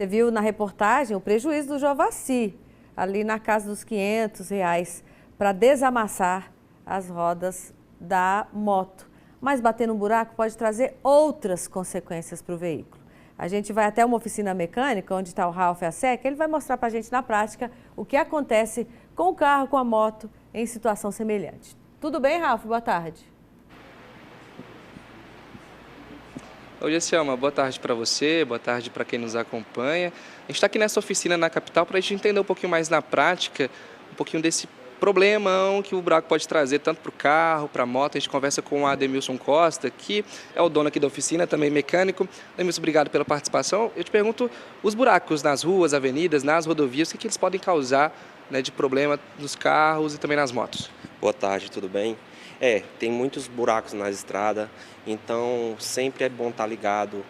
Você viu na reportagem o prejuízo do Jovaci, ali na casa dos R$ 500, para desamassar as rodas da moto. Mas bater no buraco pode trazer outras consequências para o veículo. A gente vai até uma oficina mecânica, onde está o Ralf Assec, ele vai mostrar para a gente na prática o que acontece com o carro, com a moto, em situação semelhante. Tudo bem, Ralf? Boa tarde. Oi, Jessiama, boa tarde para você, boa tarde para quem nos acompanha. A gente está aqui nessa oficina na capital para a gente entender um pouquinho mais na prática, um pouquinho desse problemão que o buraco pode trazer tanto para o carro, para a moto. A gente conversa com o Ademilson Costa, que é o dono aqui da oficina, também mecânico. Ademilson, obrigado pela participação. Eu te pergunto, os buracos nas ruas, avenidas, nas rodovias, o que eles podem causar, né, de problema nos carros e também nas motos? Boa tarde, tudo bem? Tem muitos buracos na estrada, então sempre é bom estar ligado.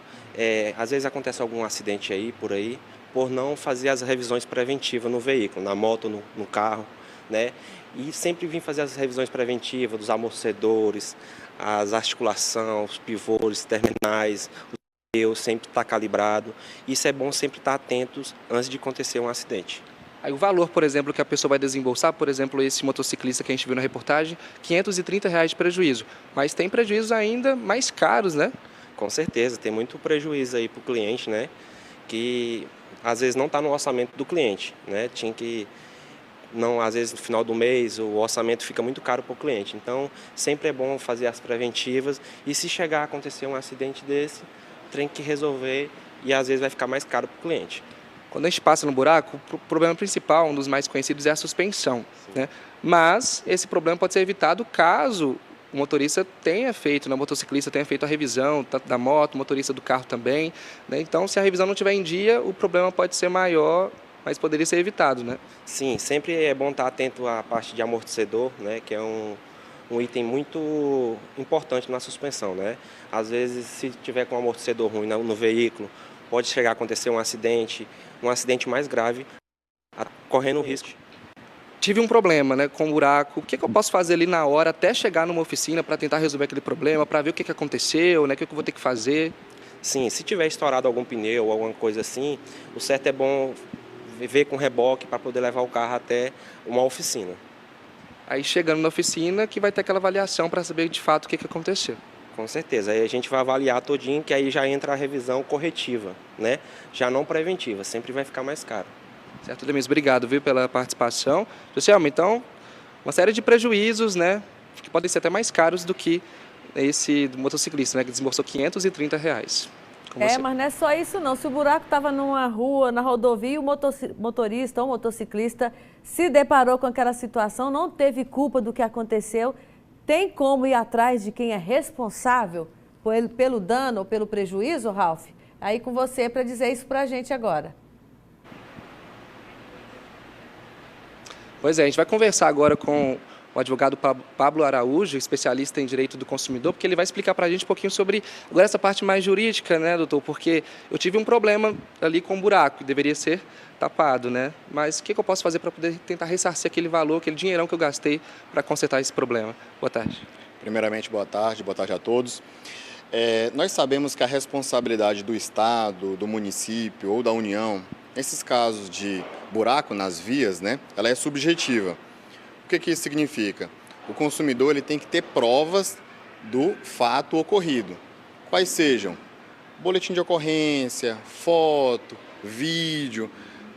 Às vezes acontece algum acidente aí, por aí, por não fazer as revisões preventivas no veículo, na moto, no carro, né? E sempre vir fazer as revisões preventivas dos amortecedores, as articulações, os pivôs, terminais, os pneus, sempre estar calibrado. Isso é bom sempre estar atentos antes de acontecer um acidente. Aí o valor, por exemplo, que a pessoa vai desembolsar, por exemplo, esse motociclista que a gente viu na reportagem, R$ 530 de prejuízo. Mas tem prejuízos ainda mais caros, né? Com certeza, tem muito prejuízo aí para o cliente, né? Que às vezes não está no orçamento do cliente, né? Às vezes no final do mês o orçamento fica muito caro para o cliente. Então sempre é bom fazer as preventivas e se chegar a acontecer um acidente desse, tem que resolver e às vezes vai ficar mais caro para o cliente. Quando a gente passa no buraco, o problema principal, um dos mais conhecidos, é a suspensão, né? Mas esse problema pode ser evitado caso o motorista tenha feito, o motociclista tenha feito a revisão tanto da moto, o motorista do carro também, né? Então, se a revisão não estiver em dia, o problema pode ser maior, mas poderia ser evitado, né? Sim, sempre é bom estar atento à parte de amortecedor, né? Que é um item muito importante na suspensão, né? Às vezes, se tiver com um amortecedor ruim no veículo, pode chegar a acontecer um acidente mais grave, correndo risco. Tive um problema, né, com um buraco. O que eu posso fazer ali na hora até chegar numa oficina para tentar resolver aquele problema, para ver o que aconteceu, né, o que eu vou ter que fazer? Sim, se tiver estourado algum pneu ou alguma coisa assim, o certo é bom ver com reboque para poder levar o carro até uma oficina. Aí chegando na oficina que vai ter aquela avaliação para saber de fato o que aconteceu. Com certeza, aí a gente vai avaliar todinho, que aí já entra a revisão corretiva, né? Já não preventiva, sempre vai ficar mais caro. Certo, Ademilson, obrigado, viu, pela participação. Josielma, então, uma série de prejuízos, né, que podem ser até mais caros do que esse do motociclista, né, que desembolsou R$ 530. Mas não é só isso não. Se o buraco estava numa rua, na rodovia, e o motorista ou motociclista se deparou com aquela situação, não teve culpa do que aconteceu, tem como ir atrás de quem é responsável pelo dano ou pelo prejuízo, Ralf? Aí com você para dizer isso para a gente agora. Pois é, a gente vai conversar agora com o advogado Pablo Araújo, especialista em direito do consumidor, porque ele vai explicar para a gente um pouquinho sobre agora essa parte mais jurídica, né, doutor? Porque eu tive um problema ali com o buraco, que deveria ser tapado, né? Mas o que eu posso fazer para poder tentar ressarcir aquele valor, aquele dinheirão que eu gastei para consertar esse problema? Boa tarde. Primeiramente, boa tarde a todos. Nós sabemos que a responsabilidade do Estado, do município ou da União, nesses casos de buraco nas vias, né, ela é subjetiva. O que isso significa? O consumidor ele tem que ter provas do fato ocorrido. Quais sejam? Boletim de ocorrência, foto, vídeo.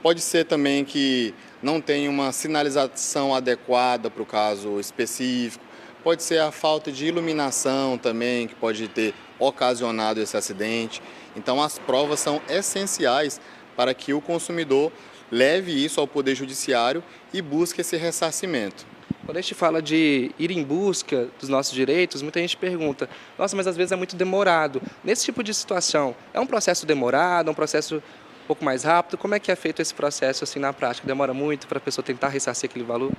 Pode ser também que não tenha uma sinalização adequada para o caso específico. Pode ser a falta de iluminação também, que pode ter ocasionado esse acidente. Então, as provas são essenciais para que o consumidor leve isso ao Poder Judiciário e busque esse ressarcimento. Quando a gente fala de ir em busca dos nossos direitos, muita gente pergunta, nossa, mas às vezes é muito demorado. Nesse tipo de situação, é um processo demorado, é um processo um pouco mais rápido? Como é que é feito esse processo assim na prática? Demora muito para a pessoa tentar ressarcir aquele valor?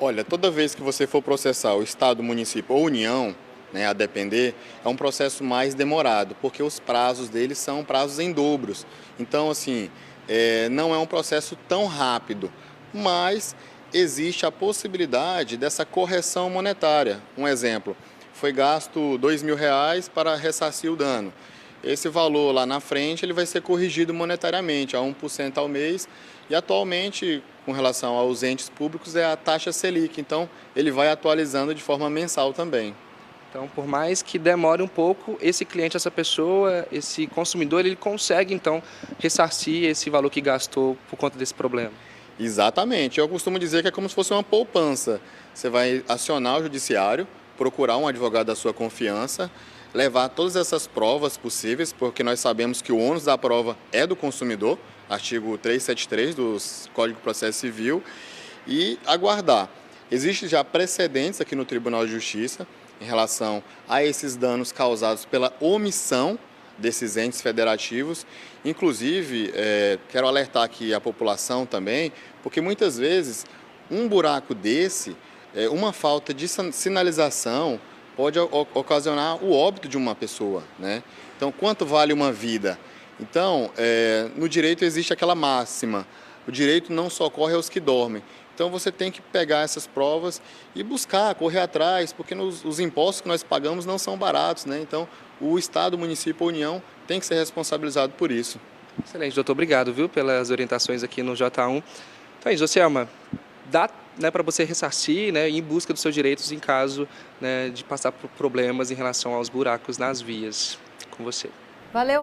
Olha, toda vez que você for processar o Estado, município ou União, né, a depender, é um processo mais demorado, porque os prazos deles são prazos em dobros. Então, assim, não é um processo tão rápido, mas existe a possibilidade dessa correção monetária. Um exemplo, foi gasto R$ 2.000 para ressarcir o dano. esse valor lá na frente ele vai ser corrigido monetariamente a 1% ao mês e atualmente, com relação aos entes públicos, é a taxa Selic, então ele vai atualizando de forma mensal também. Então, por mais que demore um pouco, esse cliente, essa pessoa, esse consumidor, ele consegue, então, ressarcir esse valor que gastou por conta desse problema. Exatamente. Eu costumo dizer que é como se fosse uma poupança. Você vai acionar o judiciário, procurar um advogado da sua confiança, levar todas essas provas possíveis, porque nós sabemos que o ônus da prova é do consumidor, artigo 373 do Código de Processo Civil, e aguardar. Existem já precedentes aqui no Tribunal de Justiça em relação a esses danos causados pela omissão desses entes federativos. Inclusive, quero alertar aqui a população também, porque muitas vezes um buraco desse, uma falta de sinalização pode ocasionar o óbito de uma pessoa, né? Então, quanto vale uma vida? Então, no direito existe aquela máxima, o direito não socorre aos que dormem. Então, você tem que pegar essas provas e buscar, correr atrás, porque os impostos que nós pagamos não são baratos, né? Então, o Estado, o município, a União tem que ser responsabilizado por isso. Excelente, doutor. Obrigado, viu, pelas orientações aqui no J1. Então é isso, Joselma. Dá, né, para você ressarcir, né, ir em busca dos seus direitos em caso, né, de passar por problemas em relação aos buracos nas vias. Com você. Valeu!